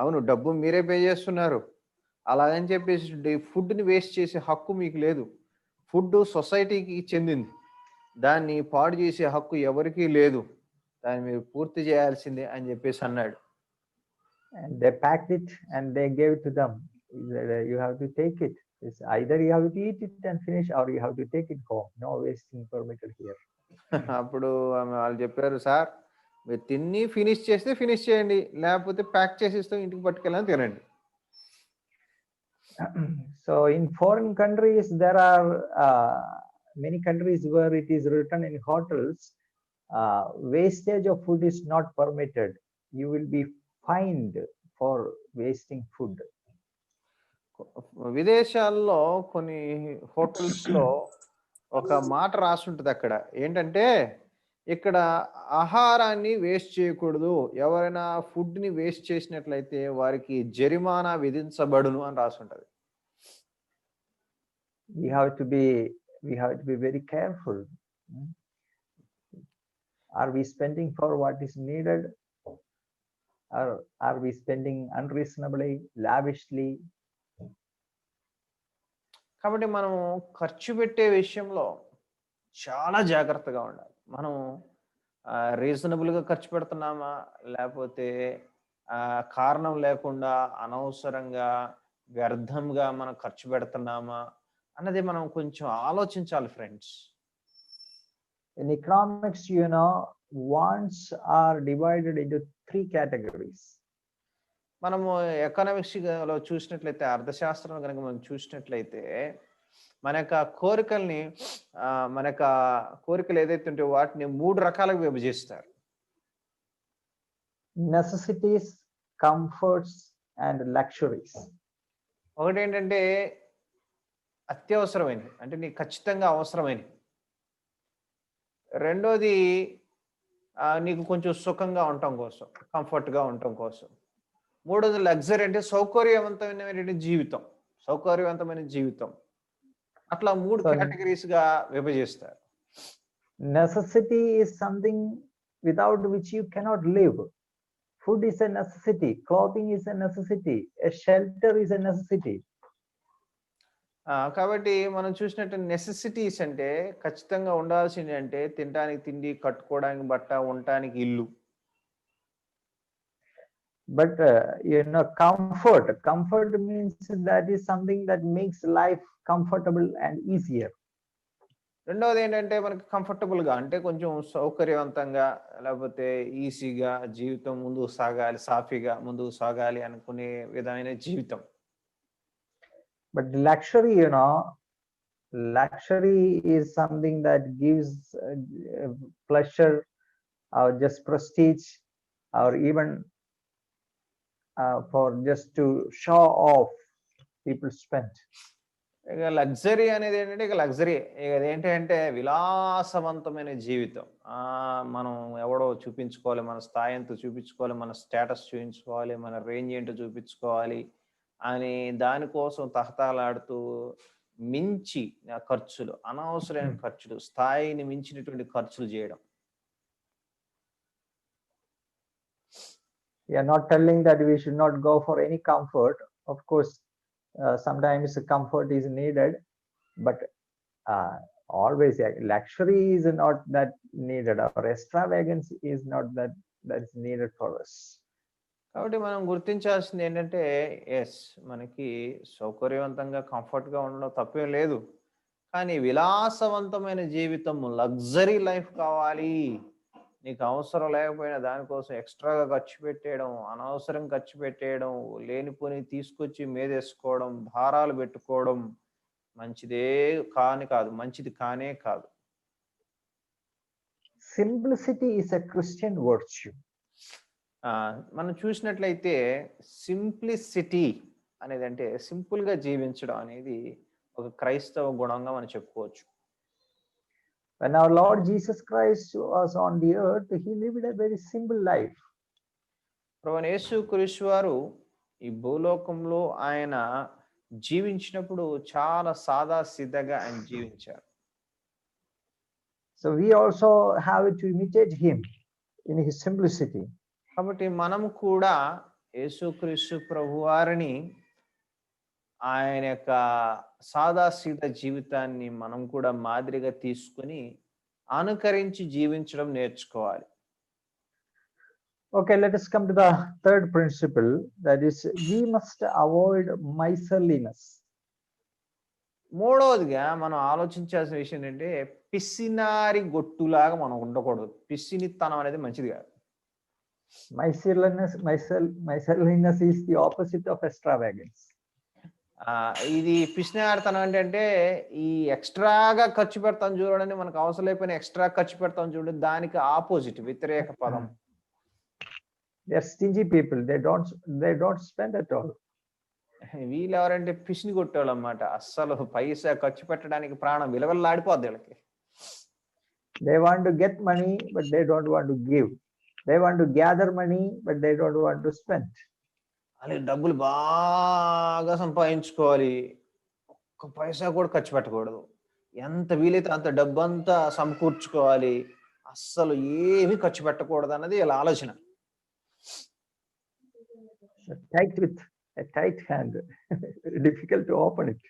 అవును డబ్బు మీరే పే చేస్తున్నారు, అలాగని చెప్పేసి ఫుడ్ని వేస్ట్ చేసే హక్కు మీకు లేదు. ఫుడ్ సొసైటీకి చెందింది. దాన్ని పాడు చేసే హక్కు ఎవరికీ లేదు, దాన్ని మీరు పూర్తి చేయాల్సిందే అని చెప్పేసి అన్నాడు. And they packed it and they gave it to them. You have to take it. It's either you have to eat it and finish, or you have to take it home. No wasting permitted here. అప్పుడు వాళ్ళు చెప్పారు, సార్ మీరు తిని ఫినిష్ చేస్తే ఫినిష్ చేయండి, లేకపోతే ప్యాక్ చేసి ఇస్తాం, ఇంటికి పట్టుకెళ్ళని తినండి. So in foreign countries, there are many countries where it is written in hotels, wastage of food is not permitted. You will be fined for wasting food. విదేశాల్లో కొన్ని హోటల్స్లో ఒక మాట రాసుంటుంది అక్కడ, ఏంటంటే ఇక్కడ ఆహారాన్ని వేస్ట్ చేయకూడదు, ఎవరైనా ఫుడ్ని వేస్ట్ చేసినట్లయితే వారికి జరిమానా విధించబడును అని రాసుంటది. We have to be very careful. Are we spending for what is needed, or are we spending unreasonably, lavishly? కాబట్టి మనం ఖర్చు పెట్టే విషయంలో చాలా జాగ్రత్తగా ఉండాలి. మనం రీజనబుల్గా ఖర్చు పెడుతున్నామా, లేకపోతే కారణం లేకుండా అనవసరంగా వ్యర్థంగా మనం ఖర్చు పెడుతున్నామా అన్నది మనం కొంచెం ఆలోచించాలి friends. In economics, wants are divided into 3 categories. మనము ఎకనామిక్స్లో చూసినట్లయితే, అర్థశాస్త్రం కనుక మనం చూసినట్లయితే, మన యొక్క కోరికల్ని మన యొక్క కోరికలు ఏదైతే ఉంటే వాటిని 3 రకాలుగా విభజిస్తారు. Necessities, comforts and luxuries. ఒకటి ఏంటంటే అత్యవసరమైనది, అంటే నీకు ఖచ్చితంగా అవసరమైనది. రెండోది నీకు కొంచెం సుఖంగా ఉండటం కోసం, కంఫర్ట్గా ఉండటం కోసం. మూడోది లగ్జరీ, అంటే సౌకర్యవంతమైన జీవితం, సౌకర్యవంతమైన జీవితం. అట్లా 3 కేటగిరీస్ గా విభజిస్తారు. Necessity is something without which you cannot live. Food is a necessity, clothing is a necessity, a shelter is a necessity. కాబట్టి మనం చూసినట్టు నెసెసిటీస్ అంటే ఖచ్చితంగా ఉండాల్సింది, అంటే తినడానికి తిండి, కట్టుకోవడానికి బట్ట, ఉండటానికి ఇల్లు. But comfort means that is something that makes life comfortable and easier. రెండోది ఏంటంటే మనకి కంఫర్టబుల్ గా, అంటే కొంచెం సౌకర్యవంతంగా, లేకపోతే ఈజీగా జీవితం ముందుకు సాగాలి, సాఫీగా ముందుకు సాగాలి అనుకునే విధమైన జీవితం. But luxury, luxury is something that gives pleasure, or just prestige, or even for just to show off, people spend. ఇక లగ్జరీ అనేది ఏంటంటే, ఇక లగ్జరీ ఏంటంటే విలాసవంతమైన జీవితం. మనం ఎవడో చూపించుకోవాలి, మన స్థాయి ఎంతో చూపించుకోవాలి, మన స్టేటస్ చూపించుకోవాలి, మన రేంజ్ ఏంటో చూపించుకోవాలి అని దానికోసం తహతాలాడుతూ మించి ఖర్చులు, అనవసరమైన ఖర్చులు, స్థాయిని మించినటువంటి ఖర్చులు చేయడం. We are not telling that we should not go for any comfort. Of course, sometimes comfort is needed, but always luxury is not that needed, or extravagance is not that is needed for us. కాబట్టి మనం గుర్తించాల్సింది ఏంటంటే, ఎస్ మనకి సౌకర్యవంతంగా కంఫర్ట్గా ఉండడం తప్పేం లేదు, కానీ విలాసవంతమైన జీవితం, లగ్జరీ లైఫ్ కావాలి. నీకు అవసరం లేకపోయినా దానికోసం ఎక్స్ట్రాగా ఖర్చు పెట్టేయడం, అనవసరం ఖర్చు పెట్టేయడం, లేనిపోని తీసుకొచ్చి మీదేసుకోవడం, భారాలు పెట్టుకోవడం మంచిదే కాదు, మంచిది కానే కాదు. Simplicity is a Christian virtue. మనం చూసినట్లయితే సింప్లిసిటీ అనేది, అంటే సింపుల్ గా జీవించడం అనేది ఒక క్రైస్తవ గుణంగా మనం చెప్పుకోవచ్చు. When our Lord Jesus Christ was on the earth, he lived a very simple life. ప్రభువైన యేసుక్రీస్తు వారు ఈ భూలోకంలో ఆయన జీవించినప్పుడు చాలా సాదా సీదాగా ఆయన జీవించారు. So we also have to imitate him in his simplicity. కాబట్టి మనం కూడా యేసుక్రీస్తు ప్రభువారిని, ఆయన యొక్క సాదా సీదా జీవితాన్ని మనం కూడా మాదిరిగా తీసుకుని అనుకరించి జీవించడం నేర్చుకోవాలి. Okay, let us come to the third principle, that is, we must avoid miserliness. మూడవదిగా మనం ఆలోచించాల్సిన విషయం ఏంటంటే పిసినారి గొట్టులాగా మనం ఉండకూడదు. పిసినితనం అనేది మంచిది కాదు. Miserliness is the opposite of extravagance. ఇది పిసినారితనం అంటే ఈ ఎక్స్ట్రాగా ఖర్చు పెడతాం చూడండి, మనకు అవసరం లేకపోయినా ఎక్స్ట్రా ఖర్చు పెడతాం చూడండి, దానికి ఆపోజిట్ వ్యతిరేక పదం. They are stingy people. They don't spend at all. వీళ్ళు ఎవరంటే పిసిని కొట్టేవాళ్ళు అన్నమాట. అస్సలు పైసా ఖర్చు పెట్టడానికి ప్రాణం విలవల్లాడిపోద్ది వీళ్ళకి. They want to get money, but they don't want to give. They want to gather money, but they don't want to spend. అలాగే డబ్బులు బాగా సంపాదించుకోవాలి, ఒక్క పైసా కూడా ఖర్చు పెట్టకూడదు. ఎంత వీలైతే అంత డబ్బు అంతా సమకూర్చుకోవాలి, అస్సలు ఏమీ ఖర్చు పెట్టకూడదు అన్నది వీళ్ళ ఆలోచన. A tight hand, very difficult to open it.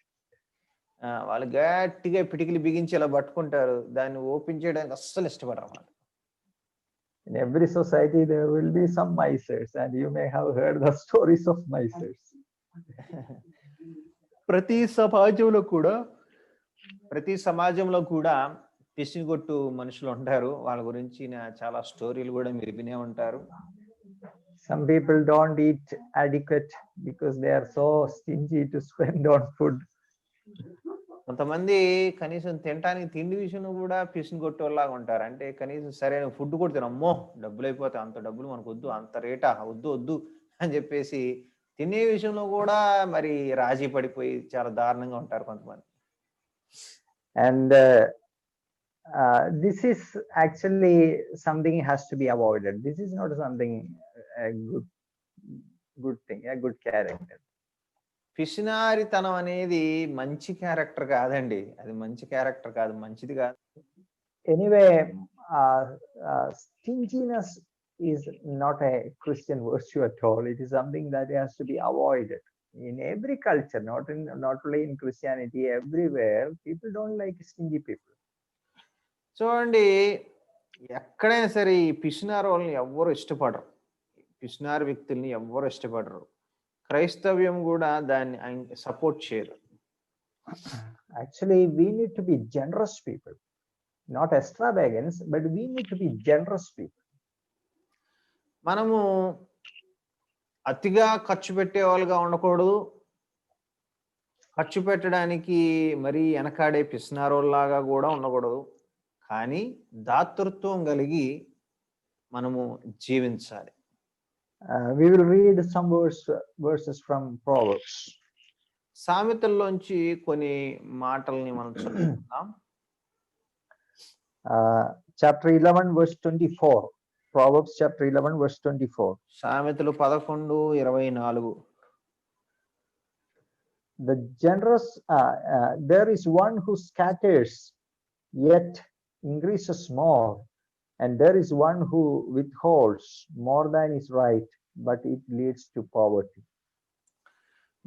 వాళ్ళు గట్టిగా పిటికిలి బిగించి ఇలా పట్టుకుంటారు, దాన్ని ఓపెన్ చేయడానికి అస్సలు ఇష్టపడరు అన్నమాట. In every society there will be some misers, and you may have heard the stories of misers. ప్రతి సమాజంలో కూడా పిసిగొట్టు మనుషులు ఉంటారు. వాళ్ళ గురించి చాలా స్టోరీలు కూడా మీరు వినే ఉంటారు. Some people don't eat adequate because they are so stingy to spend on food. కొంతమంది కనీసం తినడానికి తిండి విషయంలో కూడా పిసిగొట్టేలాగా ఉంటారు. అంటే కనీసం సరైన ఫుడ్ కూడా తినమ్మో, డబ్బులు అయిపోతాయి, అంత డబ్బులు మనకు వద్దు, అంత రేటా వద్దు అని చెప్పేసి తినే విషయంలో కూడా మరి రాజీ పడిపోయి చాలా దారుణంగా ఉంటారు కొంతమంది. And this is actually something has to be avoided. This is not something a good thing, a good character. పిసినారితనం అనేది మంచి క్యారెక్టర్ కాదండి. అది మంచి క్యారెక్టర్ కాదు, మంచిది కాదు. Anyway, stinginess is not a Christian virtue at all. It is something that has to be avoided in every culture, not only in Christianity. Everywhere people don't like stingy people. చూడండి, ఎక్కడైనా సరే ఈ పిసినారు వాళ్ళని ఎవ్వరు ఇష్టపడరు, పిసినారు వ్యక్తుల్ని ఎవ్వరు ఇష్టపడరు. క్రైస్తవ్యం కూడా దాన్ని సపోర్ట్ చేయరు. Actually, we need to be generous people, not extravagance, but we need to be generous people. మనము అతిగా ఖర్చు పెట్టే వాళ్ళుగా ఉండకూడదు, ఖర్చు పెట్టడానికి మరీ వెనకాడే పిసినారోల్లాగా కూడా ఉండకూడదు. కానీ దాతృత్వం కలిగి మనము జీవించాలి. We will read some verses from Proverbs. సామెతల్లోంచి కొన్ని మాటల్ని మనం చదువుకుందాం. Chapter 11 verse 24. Proverbs chapter 11 verse 24. సామెతలు 11:24. The generous, there is one who scatters yet increases more, and there is one who withholds more than is right, but it leads to poverty.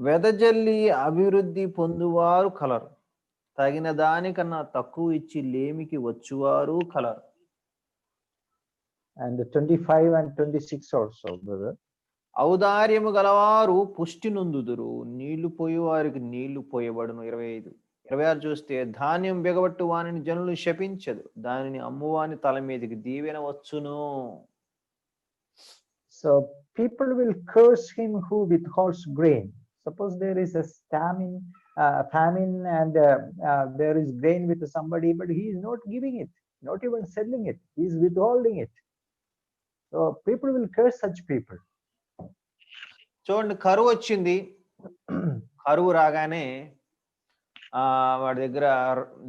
వెదజల్లి అభివృద్ధి పొందువారు కలరు, తగిన దానికన్నా తక్కువ ఇచ్చి లేమికి వచ్చువారు కలరు. And 25 and 26 also, brother. ఔదార్యము గలవారు పుష్టి నొందుదురు, నీళ్లు పోయేవారికి నీళ్లు పోయబడును. 25-26 చూస్తే ధాన్యం బిగబట్టు వానిని జనులు శపించదు, దానిని అమ్మువాని తల మీదకి దీవెన వచ్చును. So people will curse him who withholds grain. Suppose there is a famine and there is grain with somebody, but he is not giving it, not even selling it, he is withholding it. So people will curse such people. చూడండి, కరువు వచ్చింది, కరువు రాగానే వాడి దగ్గర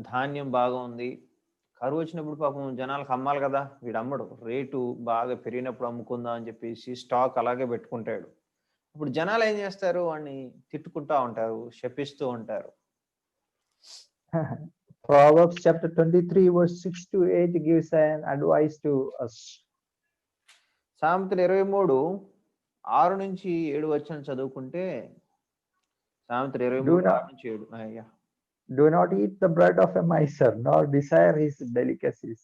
ధాన్యం బాగా ఉంది. కరువు వచ్చినప్పుడు పాపం జనాలకు అమ్మాలి కదా, వీడు అమ్మడు, రేటు బాగా పెరిగినప్పుడు అమ్ముకుందాం అని చెప్పేసి స్టాక్ అలాగే పెట్టుకుంటాడు. ఇప్పుడు జనాలు ఏం చేస్తారు, వాడిని తిట్టుకుంటా ఉంటారు, శపిస్తూ ఉంటారు. Proverbs chapter 23 verse 6-8 gives an advice to us. సామెతలు 23:6-7 చదువుకుంటే, సామెతలు 23:6-7. Do not eat the bread of a miser, nor desire his delicacies.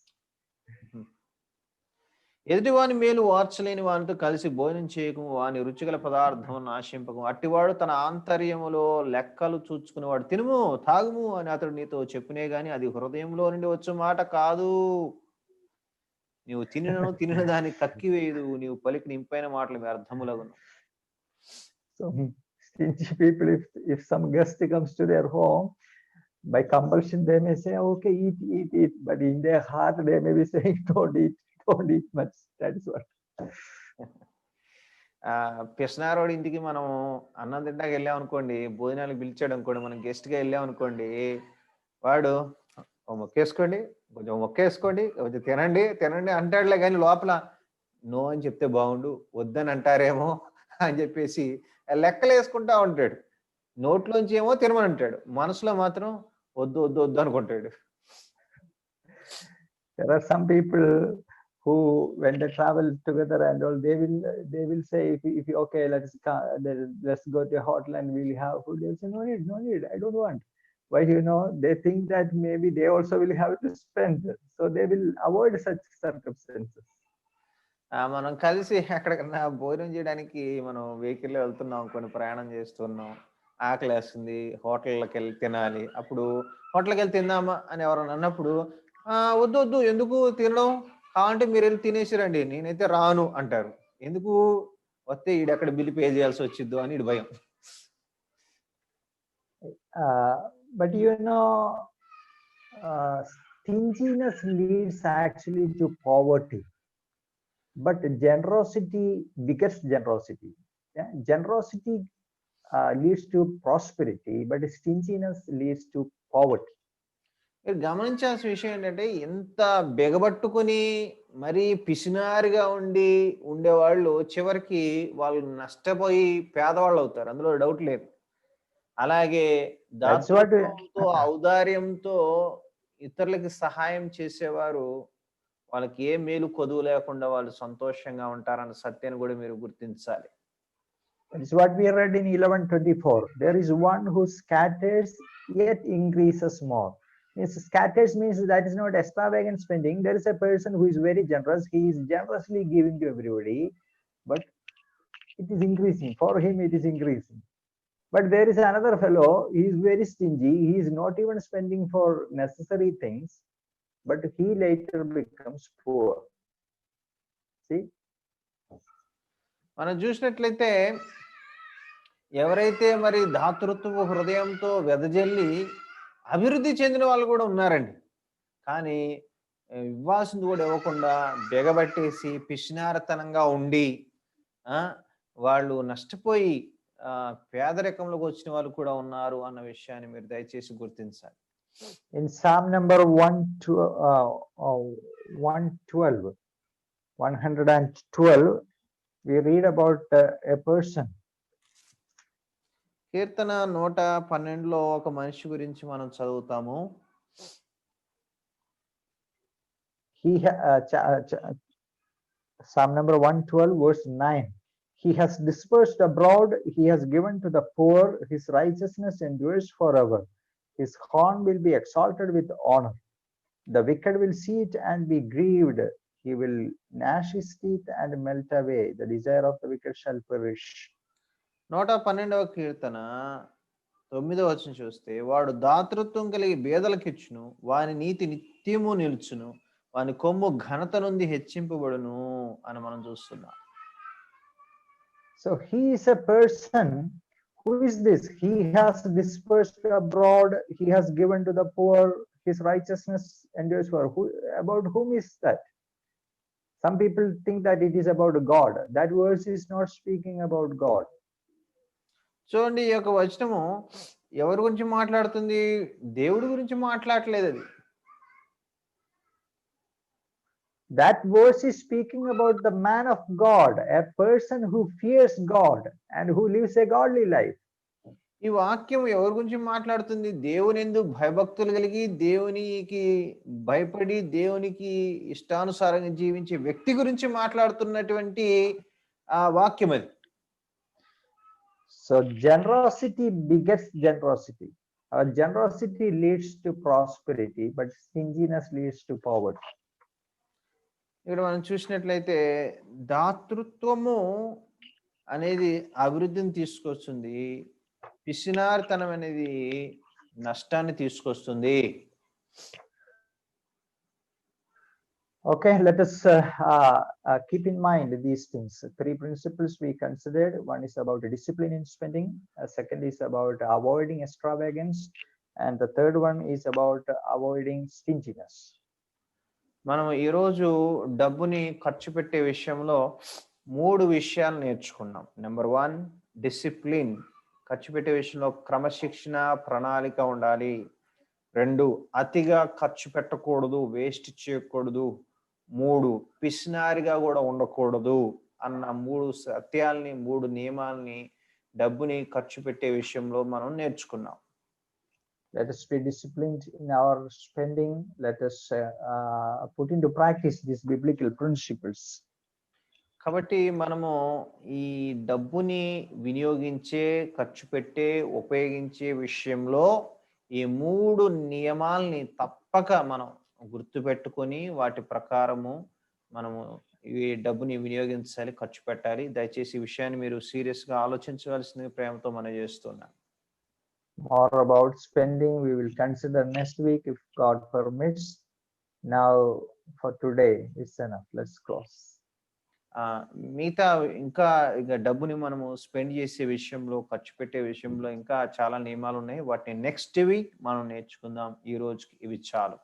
ఎదుటివాని మేలు వార్చలేని వానితో కలిసి భోజనం చేయకము, వాని రుచిగల పదార్థమును నాశింపకము. అట్టివాడు తన ఆంతర్యములో లెక్కలు చూచుకునేవాడు. తినుము, తాగుము అని అతడు నీతో చెప్పునే గాని అది హృదయంలో నుండి వచ్చు మాట కాదు. నీవు తినిన దాన్ని కక్కివేయదు, నీవు పలికిన ఇంపైన మాటలు వ్యర్థములగును. So stingy people, if some guest comes to their home, by compulsion they may say, okay, eat, but in their heart they may be saying, don't eat much. That is what. పిసినారోడి ఇంటికి మనం అన్నం తింటాకి వెళ్ళాం అనుకోండి, భోజనాలకు పిలిచాడు అనుకోండి, మనం గెస్ట్గా వెళ్ళాం అనుకోండి, వాడు మొక్కేసుకోండి, కొంచెం మొక్కేసుకోండి, కొంచెం తినండి అంటాడులే, కానీ లోపల నో అని చెప్తే బాగుండు, వద్దని అంటారేమో అని చెప్పేసి లెక్కలు వేసుకుంటా ఉంటాడు. నోట్లోంచి ఏమో తినమని అంటాడు, మనసులో మాత్రం వద్దు అనుకుంటాడు. There are some people who, when they travel together and all, they will say, if you okay, let's go to a hotel and we'll have food. They'll say, no need, I don't want. Why? They think that maybe they also will have to spend, so they will avoid such circumstances. మనం కలిసి ఎక్కడికన్నా భోజనం చేయడానికి మనం వెహికల్లో వెళ్తున్నాం, కొన్ని ప్రయాణం చేస్తున్నాం, ఆకలి వేస్తుంది, హోటల్కి వెళ్ళి తినాలి. అప్పుడు హోటల్కి వెళ్ళి తిందామా అని ఎవరైనా అన్నప్పుడు, వద్దు ఎందుకు తినడం, కావాలంటే మీరు వెళ్ళి తినేసిరండి, నేనైతే రాను అంటారు. ఎందుకు? వస్తే ఈడెక్కడ బిల్లు పే చేయాల్సి వచ్చిద్దు అని ఈడు భయం. But stinginess leads actually to poverty, but generosity begets generosity. Yeah? Generosity leads to prosperity, but stinginess leads to poverty. మీరు గమనించాల్సిన విషయం ఏంటంటే, ఎంత బెగబట్టుకుని మరీ పిసినారిగా ఉండేవాళ్ళు చివరికి వాళ్ళు నష్టపోయి పేదవాళ్ళు అవుతారు, అందులో డౌట్ లేదు. అలాగే దాతృత్వంతో, ఔదార్యంతో ఇతరులకి సహాయం చేసేవారు వాళ్ళకి ఏ మేలు కొదువు లేకుండా వాళ్ళు సంతోషంగా ఉంటారన్న సత్యాన్ని కూడా మీరు గుర్తించాలి. That is what we read in 11:24. There is one who scatters yet increases more. Scatters means that is not extravagant spending. There is a person who is very generous. He is generously giving to everybody, but it is increasing. For him, it is increasing. But there is another fellow, he is very stingy. He is not even spending for necessary things, but he later becomes poor. See? మనం చూసినట్లయితే ఎవరైతే మరి దాతృత్వ హృదయంతో వెదజల్లి అభివృద్ధి చెందిన వాళ్ళు కూడా ఉన్నారండి, కానీ ఇవ్వాల్సింది కూడా ఇవ్వకుండా బెగబట్టేసి పిసినారతనంగా ఉండి వాళ్ళు నష్టపోయి పేదరికంలోకి వచ్చిన వాళ్ళు కూడా ఉన్నారు అన్న విషయాన్ని మీరు దయచేసి గుర్తించాలి. In Psalm number 112, we read about a person. కీర్తన 112లో ఒక మనిషి గురించి మనం చదువుతాము. Psalm number 112 verse 9. He has dispersed abroad, he has given to the poor, his righteousness endures forever. His horn will be exalted with honor. The wicked will see it and be grieved. He will gnash his teeth and melt away. The desire of the wicked shall perish. 112వ కీర్తన 9వ వచనం చూస్తే, వాడు దాతృత్వం కలిగి బేదలకిచ్చును, వాని నీతి నిత్యము నిలుచును, వాని కొమ్ము ఘనత నుండి హెచ్చింపబడును అని మనం చూస్తున్నాం. So he is a person. Who is this? He has dispersed abroad, he has given to the poor, his righteousness endures forever. About whom is that? Some people think that it is about God. That verse is not speaking about God. చూడండి, ఈ యొక్క వచనము ఎవరి గురించి మాట్లాడుతుంది? దేవుడి గురించి మాట్లాడలేదు అది. That verse is speaking about the man of God, a person who fears God and who lives a godly life. ఈ వాక్యం ఎవరి గురించి మాట్లాడుతుంది? దేవుని యందు భయభక్తులు కలిగి దేవునికి భయపడి దేవునికి ఇష్టానుసారంగా జీవించే వ్యక్తి గురించి మాట్లాడుతున్నటువంటి ఆ వాక్యం అది. So generosity begets generosity. Generosity leads to prosperity, but stinginess leads to poverty. ఇక్కడ మనం చూసినట్లయితే దాతృత్వము అనేది అభివృద్ధిని తీసుకొస్తుంది, పిసినారితనం అనేది నష్టాన్ని తీసుకొస్తుంది. Okay, let us keep in mind these things. 3 principles we considered. One is about discipline in spending. Second is about avoiding extravagance. And the third one is about avoiding stinginess. మనం ఈరోజు డబ్బుని ఖర్చు పెట్టే విషయంలో 3 విషయాలు నేర్చుకున్నాం. నెంబర్ 1 డిసిప్లిన్, ఖర్చు పెట్టే విషయంలో క్రమశిక్షణ, ప్రణాళిక ఉండాలి. 2 అతిగా ఖర్చు పెట్టకూడదు, వేస్ట్ చేయకూడదు. 3 పిసినారిగా కూడా ఉండకూడదు అన్న 3 సత్యాల్ని, 3 నియమాల్ని డబ్బుని ఖర్చు పెట్టే విషయంలో మనం నేర్చుకున్నాం. Let us be disciplined in our spending. Let us put into practice these biblical principles. కాబట్టి మనము ఈ డబ్బుని వినియోగించే, ఖర్చు పెట్టే, ఉపయోగించే విషయంలో ఈ 3 నియమాల్ని తప్పక మనం గుర్తుపెట్టుకొని వాటి ప్రకారము మనము ఈ డబ్బుని వినియోగించాలి, ఖర్చు పెట్టాలి. దయచేసి ఈ విషయాన్ని మీరు సీరియస్గా ఆలోచించవలసింది ప్రేమతో మనం చేస్తున్నాం. More about spending we will consider next week if God permits. Now for today it's enough. Let's close. మిగతా ఇంకా ఇక డబ్బుని మనము స్పెండ్ చేసే విషయంలో, ఖర్చు పెట్టే విషయంలో ఇంకా చాలా నియమాలు ఉన్నాయి. వాటిని నెక్స్ట్ వీక్ మనం నేర్చుకుందాం. ఈ రోజుకి ఇవి చాలు.